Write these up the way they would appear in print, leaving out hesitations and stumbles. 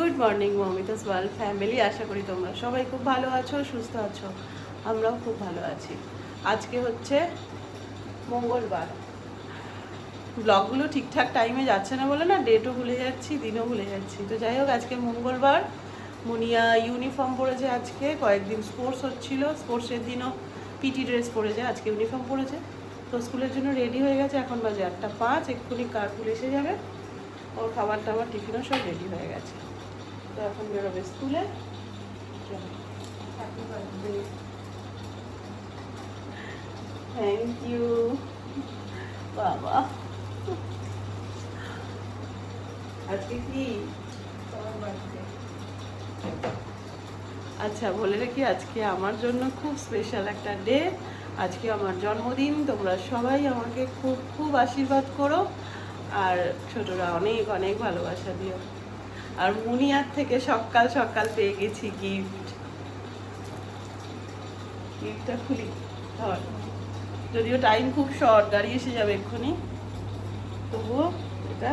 Good morning মমিতাস world family. আশা করি তোমরা সবাই খুব ভালো আছো, সুস্থ আছো। আমরাও খুব ভালো আছি। আজকে হচ্ছে মঙ্গলবার। ব্লগগুলো ঠিকঠাক টাইমে যাচ্ছে না বলে না, ডেটও ভুলে যাচ্ছি, দিনও ভুলে যাচ্ছি। তো যাই হোক, আজকে মঙ্গলবার। মুনিয়া ইউনিফর্ম পরেছে। আজকে কয়েকদিন স্পোর্টস হচ্ছিলো, স্পোর্টসের দিনও পিটি ড্রেস পরেছে, আজকে ইউনিফর্ম পরেছে। তো স্কুলের জন্য রেডি হয়ে গেছে। এখন বাজে 8:05। এক্ষুনি কার্পুল এসে যাবে। ওর খাবার টাবার টিফিনও সব রেডি হয়ে গেছে। তো এখন বেরোবে স্কুলে। Happy birthday. থ্যাংক ইউ বাবা। আজকে কি তোমার বার্থডে? আচ্ছা, বলে রাখি আজকে আমার জন্য খুব স্পেশাল একটা ডে। আজকে আমার জন্মদিন। তোমরা সবাই আমাকে খুব খুব আশীর্বাদ করো, আর ছোটরা অনেক অনেক ভালোবাসা দিও। আর মুনিয়ার থেকে সকাল সকাল পেয়ে গেছি গিফট। গিফটটা খুলি, ধর। যদিও টাইম খুব শর্ট, গাড়ি এসে যাবে এক্ষুনি, তবুও এটা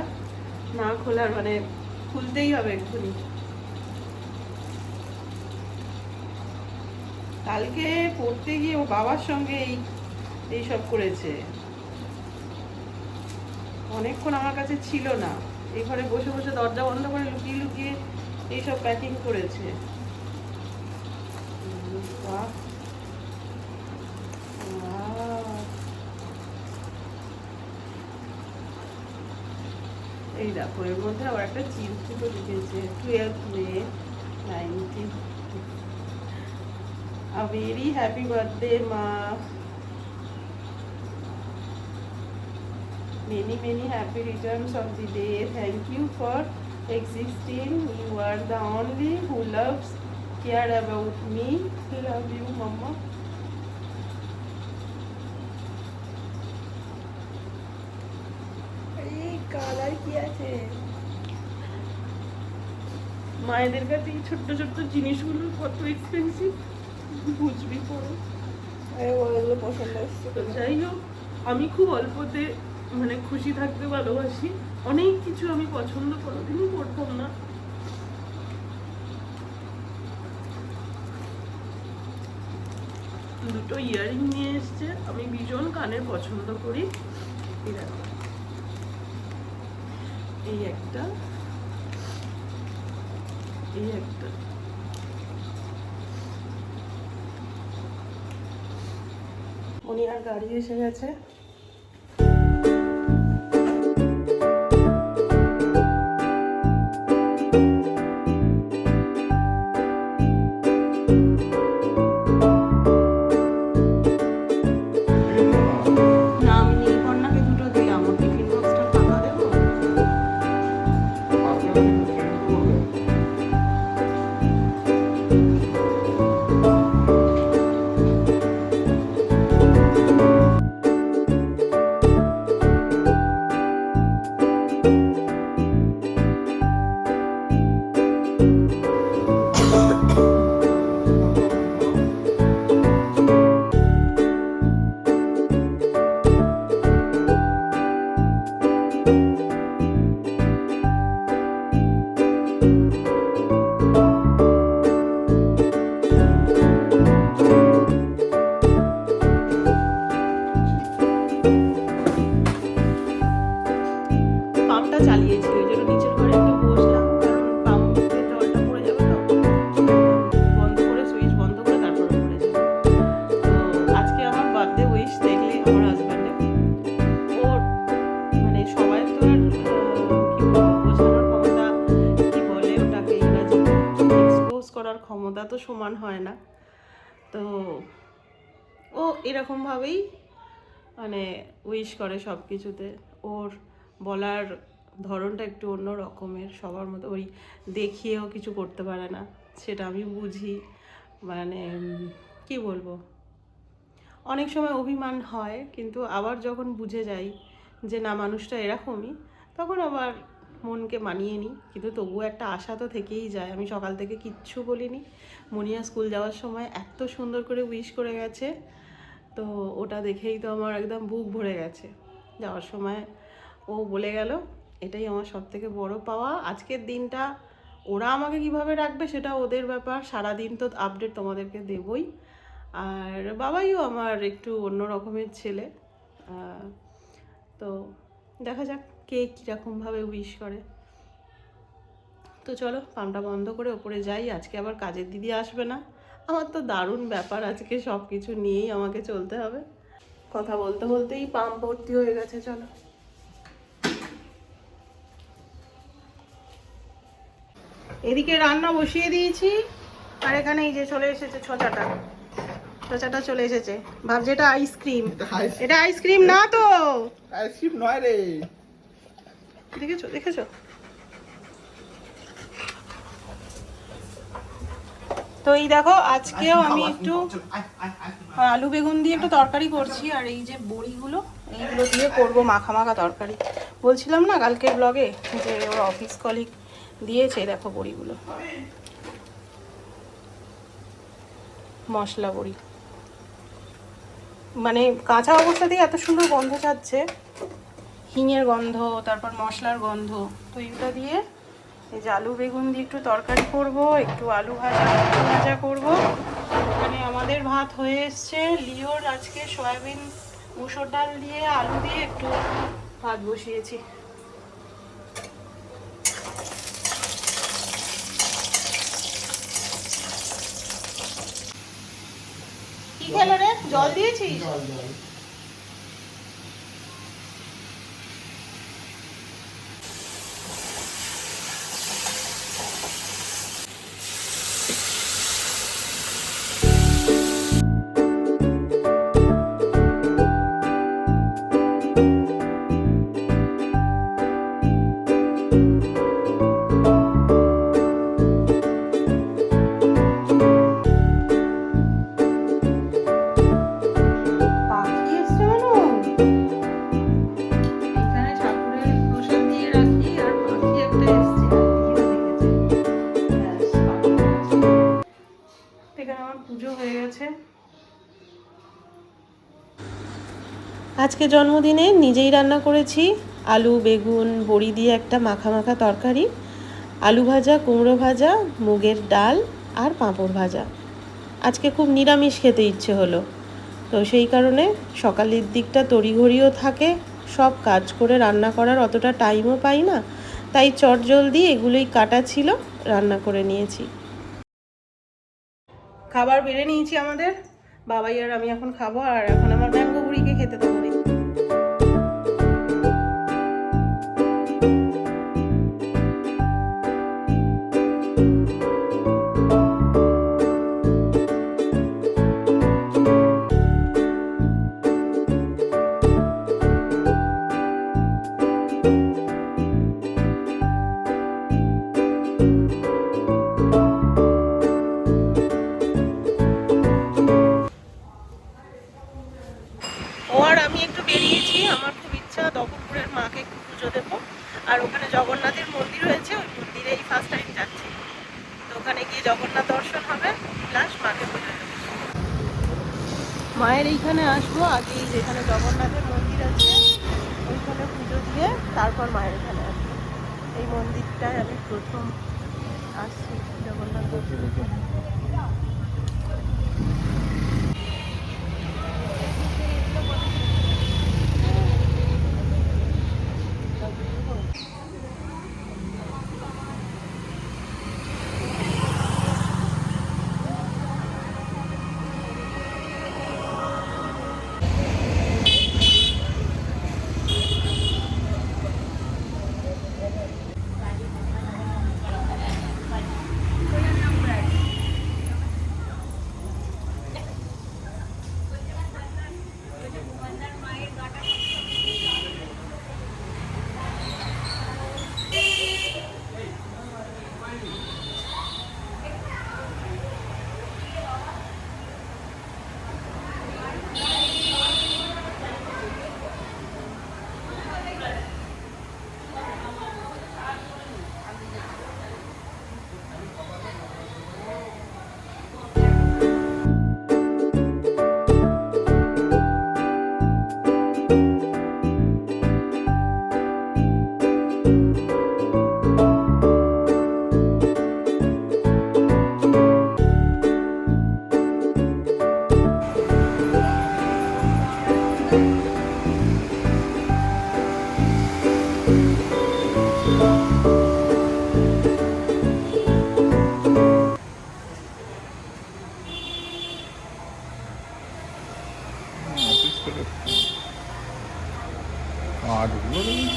না খোলার মানে খুলতেই হবে এক্ষুনি। কালকে পড়তে গিয়ে ও বাবার সঙ্গে এইসব করেছে। অনেকক্ষণ আমার কাছে ছিল না, এই ঘরে বসে বসে দরজা বন্ধ করে লুকিয়ে লুকিয়ে এইসব প্যাকিং করেছে। এই দেখো, এর মধ্যে আবার একটা চিরকুটও লিখেছে, 12 মে 19। A very happy birthday, Ma. Many many happy returns of the day. Thank you for existing. You are the only who loves, care about me. Love you, Mama. এই কালার কি আছে? মায়েদের কাছে এই ছোট্ট ছোট্ট জিনিসগুলো কত এক্সপেন্সিভ বুঝবি পরে। ওগুলো পছন্দ হচ্ছে। যাই হোক, আমি খুব অল্পতে মানে খুশি থাকতে ভালোবাসি। অনেক কিছু আমি পছন্দ কোনোদিনই করতাম না। দুটো ইয়ারিং নিয়ে এসছে। আমি ভীষণ কানের পছন্দ করি। এই দেখো, এই একটা, এই একটা। উনি আর গাড়ি এসে গেছে। চালিয়েছি, ওই জন্য নিচের ঘরে একটু বসলাম, কারণ পাম্পে জলটা পড়ে যাবে। তো বন্ধ করে, সুইচ বন্ধ করে তারপরে পড়ে যাবে। তো আজকে আমার বার্থডে উইশ দেখলে আমার হাজব্যান্ডে, ওর মানে সবাই তো আর কি বলবো, বোঝানোর ক্ষমতা, কি বলে ওটাকে ইংরাজিতে, এক্সপোজ করার ক্ষমতা তো সমান হয় না। তো ও এরকমভাবেই মানে উইশ করে সব কিছুতে। ওর বলার ধরনটা একটু অন্য রকমের, সবার মতো ওই দেখিয়েও কিছু করতে পারে না, সেটা আমি বুঝি। মানে কি বলবো, অনেক সময় অভিমান হয়, কিন্তু আবার যখন বুঝে যাই যে না, মানুষটা এরকমই, তখন আবার মনকে মানিয়ে নিই। কিন্তু তবুও একটা আশা তো থেকেই যায়। আমি সকাল থেকে কিচ্ছু বলিনি। মুনিয়া স্কুল যাওয়ার সময় এত সুন্দর করে উইশ করে গেছে, তো ওটা দেখেই তো আমার একদম বুক ভরে গেছে। যাওয়ার সময় ও বলে গেল, এটাই আমার সব থেকে বড় পাওয়া। আজকের দিনটা ওরা আমাকে কিভাবে রাখবে সেটা ওদের ব্যাপার, সারাদিন তো আপডেট তোমাদেরকে দেবই। আর বাবাইও আমার একটু অন্য রকমের ছেলে, তো দেখা যাক কে কীরকমভাবে উইশ করে। তো চলো পাম্পটা বন্ধ করে ওপরে যাই, আজকে আবার কাজের দিদি আসবে না। আমার তো দারুণ ব্যাপার, আজকে সব কিছু নিয়েই আমাকে চলতে হবে। কথা বলতে বলতেই পাম্প ভর্তি হয়ে গেছে। চলো এদিকে রান্না বসিয়ে দিয়েছি, আর এখানে এই যে চলে এসেছে ছোচাটা, ছোচাটা চলে এসেছে। ভাবছি এটা আইসক্রিম, এটা আইসক্রিম না তো, আইসক্রিম নয় রে। দেখেছো দেখেছো? তো এই দেখো আজকেও আমি একটু আলু বেগুন দিয়ে একটু তরকারি করছি, আর এই যে বড়িগুলো এইগুলো দিয়ে করবো মাখা মাখা তরকারি। বলছিলাম না কালকের ব্লগে যে ওর অফিস কলিগ দিয়েছে, দেখো বড়িগুলো, মশলা বড়ি, মানে কাঁচা অবস্থাতেই এত সুন্দর গন্ধ ছাড়ছে, হিঙের গন্ধ, তারপর মশলার গন্ধ। তো এইটা দিয়ে এই যে আলু বেগুন দিয়ে একটু তরকারি করব, একটু আলু ভাজা করব। মানে আমাদের ভাত হয়ে এসছে, লিওর আজকে সয়াবিন মুসুর ডাল দিয়ে আলু দিয়ে একটু ভাত বসিয়েছি। কি খেলো রে? জল দিয়েছিস? আজকে জন্মদিনে নিজেই রান্না করেছি আলু বেগুন বড়ি দিয়ে একটা মাখা মাখা তরকারি, আলু ভাজা, কুমড়ো ভাজা, মুগের ডাল আর পাঁপড় ভাজা। আজকে খুব নিরামিষ খেতে ইচ্ছে হলো, তো সেই কারণে সকালের দিকটা তড়িঘড়িও থাকে, সব কাজ করে রান্না করার অতটা টাইমও পাই না, তাই চটজলদি এগুলোই কাটা ছিল, রান্না করে নিয়েছি। খাবার বেড়ে নিয়েছি আমাদের, বাবাই আর আমি এখন খাবো, আর এখন আমার ম্যাঙ্গো বুড়িকে খেতে দেবো। আমি একটু বেরিয়েছি, আমার খুব ইচ্ছা দপুরপুরের মাকে একটু পুজো দেবো, আর ওখানে জগন্নাথের মন্দির রয়েছে, ওই মন্দিরে এই ফার্স্ট টাইম যাচ্ছি, তো ওখানে গিয়ে জগন্নাথ দর্শন হবে প্লাস মাকে পুজো দেবো। মায়ের এইখানে আসবো, আগে যেখানে জগন্নাথের মন্দির আছে ওইখানে পুজো দিয়ে তারপর মায়ের এখানে আসবো। এই মন্দিরটায় আমি প্রথম আসছি জগন্নাথ দর্শন। থেকে কাঠগুলো দেখুন।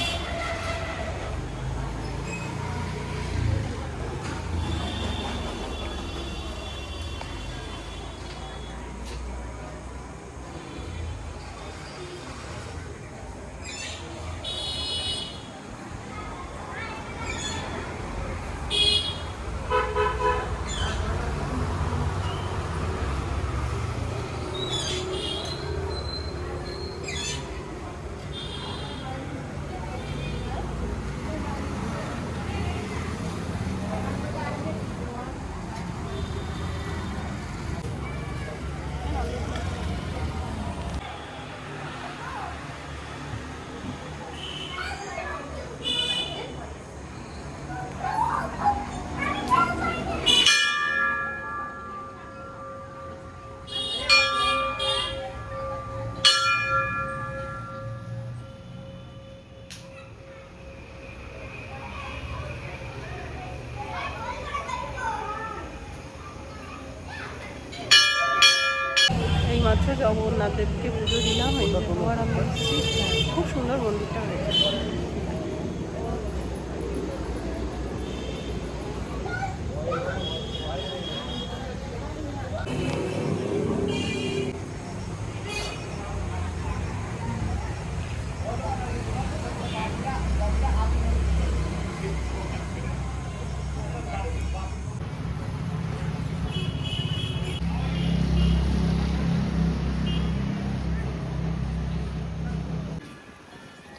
এইমাত্র জগন্নাথ দেবকে পুজো দিলাম, এই আর আমি এসেছি। খুব সুন্দর মন্দিরটা হয়েছে।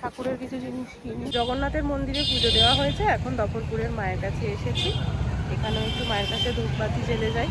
ঠাকুরের কিছু জিনিস কিনি। জগন্নাথের মন্দিরে পুজো দেওয়া হয়েছে, এখন দফরপুরের মায়ের কাছে এসেছি। এখানেও একটু মায়ের কাছে ধূপবাতি জ্বেলে যাই।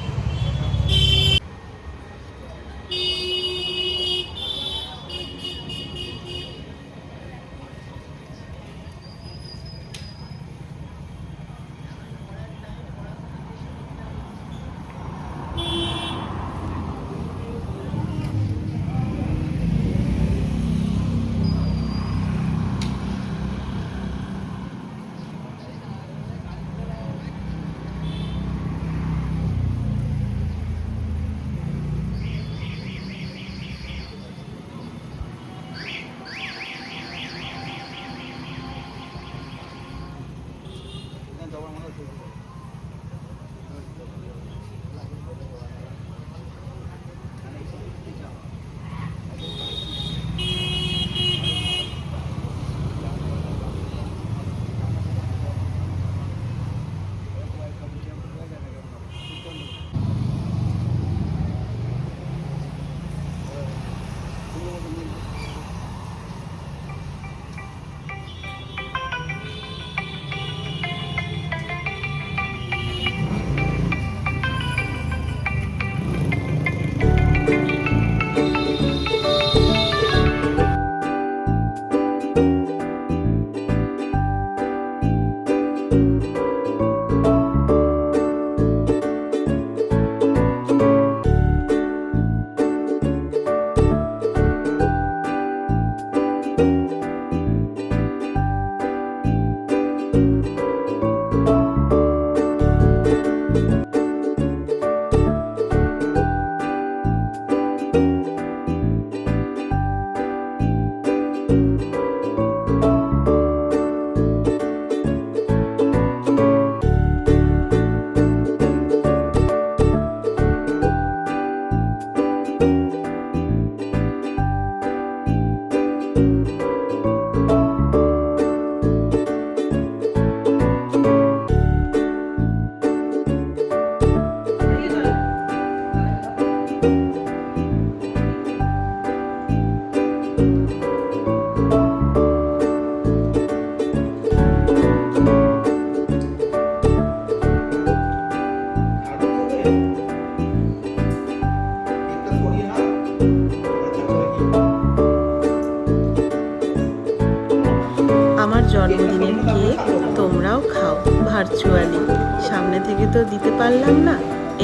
আমার জন্মদিনের কেক তোমরাও খাও ভার্চুয়ালি, সামনে থেকে তো দিতে পারলাম না,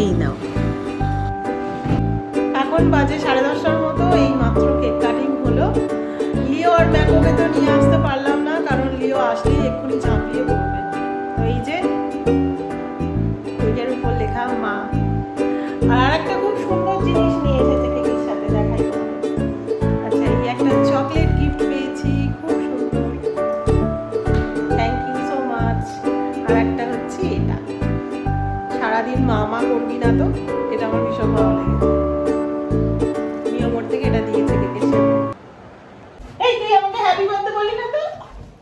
এই নাও। এখন বাজে 10:30টার মতো, এই মাত্র কেক কাটিং হলো। লিও আর ম্যাকোকে তো নিয়ে আসতে পারলাম না, কারণ লিও আসলেই এক্ষুনি ঝাঁপিয়ে পড়বে। তো এই যে কেকের উপর লেখা মা। আর একটা খুব সুন্দর জিনিস নিয়ে এসেছে কেকের সাথে, দেখাই তোমাদের। আচ্ছা, ভালো লেগেছে। মিয়ামোর থেকে এটা দিয়েছে কেকের সাথে। এই তুই আমাকে হ্যাপি বার্থডে বললি না তো?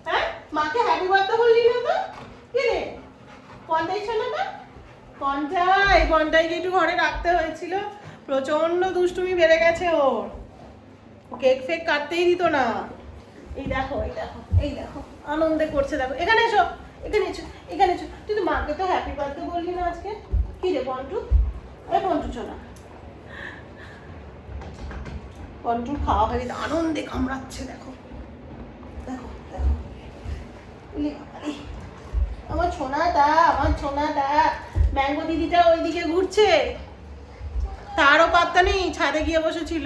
হ্যাঁ, মাকে হ্যাপি বার্থডে বললি না তো? কি রে কন্টাই শোনাটা, কন্টাইকে একটু ঘরে রাখতে হয়েছিল, প্রচন্ড দুষ্টুমি বেড়ে গেছে ওর, কেক ফেক কাটতেই দিত না। এই দেখো এই দেখো এই দেখো আনন্দে করছে, দেখো এখানে এসো, এখানে এসো, এখানে এসো। তুই তো মাকে তো হ্যাপি বার্থডে বললি না আজকে। কি রে পন্টু, এই পন্টু শোনা, পন্টুর খাওয়া হয়ে গেছে, আনন্দে কামড়াচ্ছে, দেখো দেখো দেখো। উলি বাবারে, আমার ছোনাটা, আমার ছোনাটা। ম্যাঙ্গো দিদিটা ওইদিকে ঘুরছে, তারও পাত্তা নেই, ছাদে গিয়ে বসেছিল।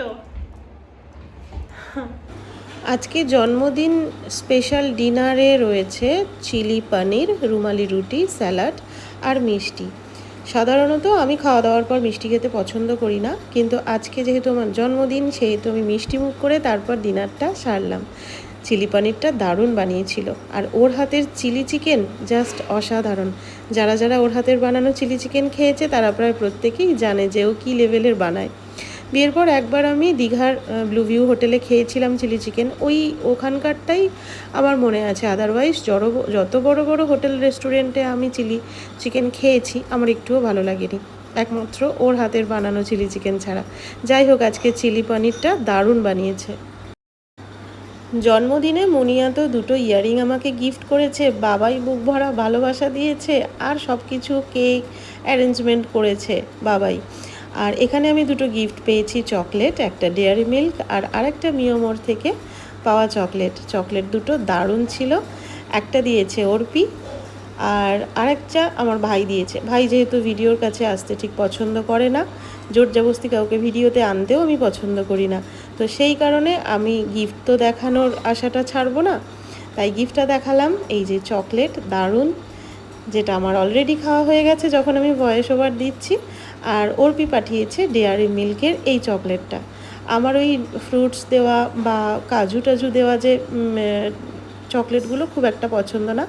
আজকে জন্মদিন স্পেশাল ডিনারে রয়েছে চিলি পনির, রুমালি রুটি, স্যালাড আর মিষ্টি। সাধারণত আমি খাওয়া দাওয়ার পর মিষ্টি খেতে পছন্দ করি না, কিন্তু আজকে যেহেতু আমার জন্মদিন সেহেতু আমি মিষ্টি মুখ করে তারপর ডিনারটা সারলাম। চিলি পনিরটা দারুণ বানিয়েছিল, আর ওর হাতের চিলি চিকেন জাস্ট অসাধারণ। যারা যারা ওর হাতের বানানো চিলি চিকেন খেয়েছে তারা প্রায় প্রত্যেকেই জানে যে ও কী লেভেলের বানায়। বিয়ের পর একবার আমি দীঘার ব্লু ভিউ হোটেলে খেয়েছিলাম চিলি চিকেন, ওখানকারটাই আমার মনে আছে। আদারওয়াইজ যত বড় বড় হোটেল রেস্টুরেন্টে আমি চিলি চিকেন খেয়েছি আমার একটুও ভালো লাগেনি, একমাত্র ওর হাতের বানানো চিলি চিকেন ছাড়া। যাই হোক, আজকে চিলি পনিরটা দারুণ বানিয়েছে। জন্মদিনে মুনিয়া তো দুটো ইয়াররিং আমাকে গিফট করেছে, বাবাই বুক ভরা ভালোবাসা দিয়েছে, আর সব কিছু কেক অ্যারেঞ্জমেন্ট করেছে বাবাই। আর এখানে আমি দুটো গিফট পেয়েছি, চকলেট, একটা ডেয়ারি মিল্ক আর আরেকটা মিয়ামোর থেকে পাওয়া চকলেট দুটো দারুণ ছিল। একটা দিয়েছে অর্পি আর আরেকটা আমার ভাই দিয়েছে। ভাই যেহেতু ভিডিওর কাছে আসতে ঠিক পছন্দ করে না, জোর জবরদস্তি কাউকে ভিডিওতে আনতেও আমি পছন্দ করি না, তো সেই কারণে আমি গিফট তো দেখানোর আশাটা ছাড়বো না, তাই গিফটটা দেখালাম। এই যে চকলেট দারুণ, যেটা আমার অলরেডি খাওয়া হয়ে গেছে যখন আমি ভয়েস ওভার দিচ্ছি। আর অর্পি পাঠিয়েছে ডেয়ারি মিল্কের এই চকলেটটা। আমার ওই ফ্রুটস দেওয়া বা কাজু টাজু দেওয়া যে চকলেটগুলো খুব একটা পছন্দ না,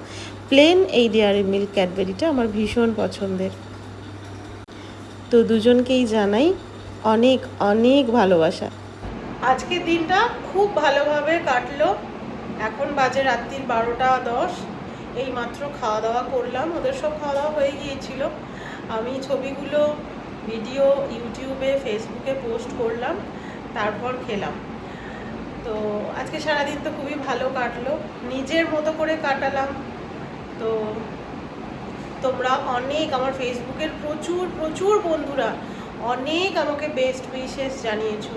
প্লেন এই ডেয়ারি মিল্ক ক্যাডবেরিটা আমার ভীষণ পছন্দের। তো দুজনকেই জানাই অনেক অনেক ভালোবাসা। আজকের দিনটা খুব ভালোভাবে কাটলো। এখন বাজে রাত্রির 12টা 10। এই মাত্র খাওয়া দাওয়া করলাম, ওদের সব খাওয়া দাওয়া হয়ে গিয়েছিল। আমি ছবিগুলো ভিডিও ইউটিউবে ফেসবুকে পোস্ট করলাম, তারপর খেলাম। তো আজকে সারাদিন তো খুবই ভালো কাটলো, নিজের মতো করে কাটালাম। তো তোমরা অনেক, আমার ফেসবুকের প্রচুর প্রচুর বন্ধুরা অনেক আমাকে বেস্ট উইশেস জানিয়েছো।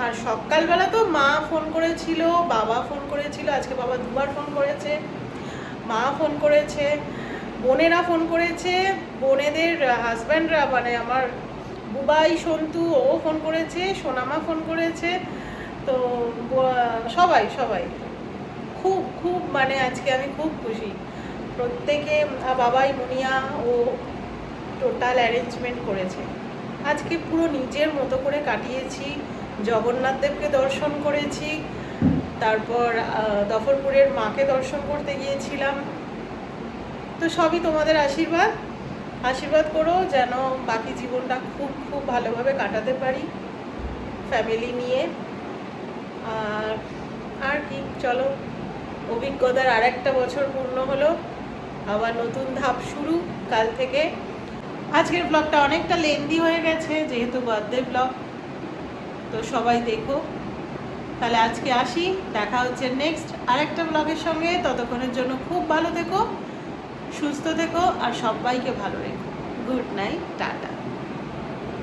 আর সকালবেলা তো মা ফোন করেছিল, বাবা ফোন করেছিল, আজকে বাবা দুবার ফোন করেছে, মা ফোন করেছে, বোনেরা ফোন করেছে, বোনেদের হাজব্যান্ডরা, মানে আমার বুবাই সন্তু ও ফোন করেছে, সোনামা ফোন করেছে। তো সবাই সবাই খুব খুব, মানে আজকে আমি খুব খুশি। প্রত্যেকে, বাবাই মুনিয়া ও টোটাল অ্যারেঞ্জমেন্ট করেছে। আজকে পুরো নিজের মতো করে কাটিয়েছি। জগন্নাথ দেবকে দর্শন করেছি, তারপর দফরপুরের মাকে দর্শন করতে গিয়েছিলাম। তো সবই তোমাদের আশীর্বাদ করো যেন বাকি জীবনটা খুব খুব ভালোভাবে কাটাতে পারি ফ্যামিলি নিয়ে। আর কি, চলো, অভিজ্ঞতার আরেকটা বছর পূর্ণ হলো, আবার নতুন ধাপ শুরু কাল থেকে। আজকের ব্লগটা অনেকটা লেন্দি হয়ে গেছে যেহেতু বার্থডে ব্লগ, তো সবাই দেখো। তাহলে আজকে আসি, দেখা হচ্ছে নেক্সট আরেকটা ব্লগের সঙ্গে। ততক্ষণের জন্য খুব ভালো থেকো, সুস্থ থেকো আর সবাইকে ভালো রেখো। Good night, tata.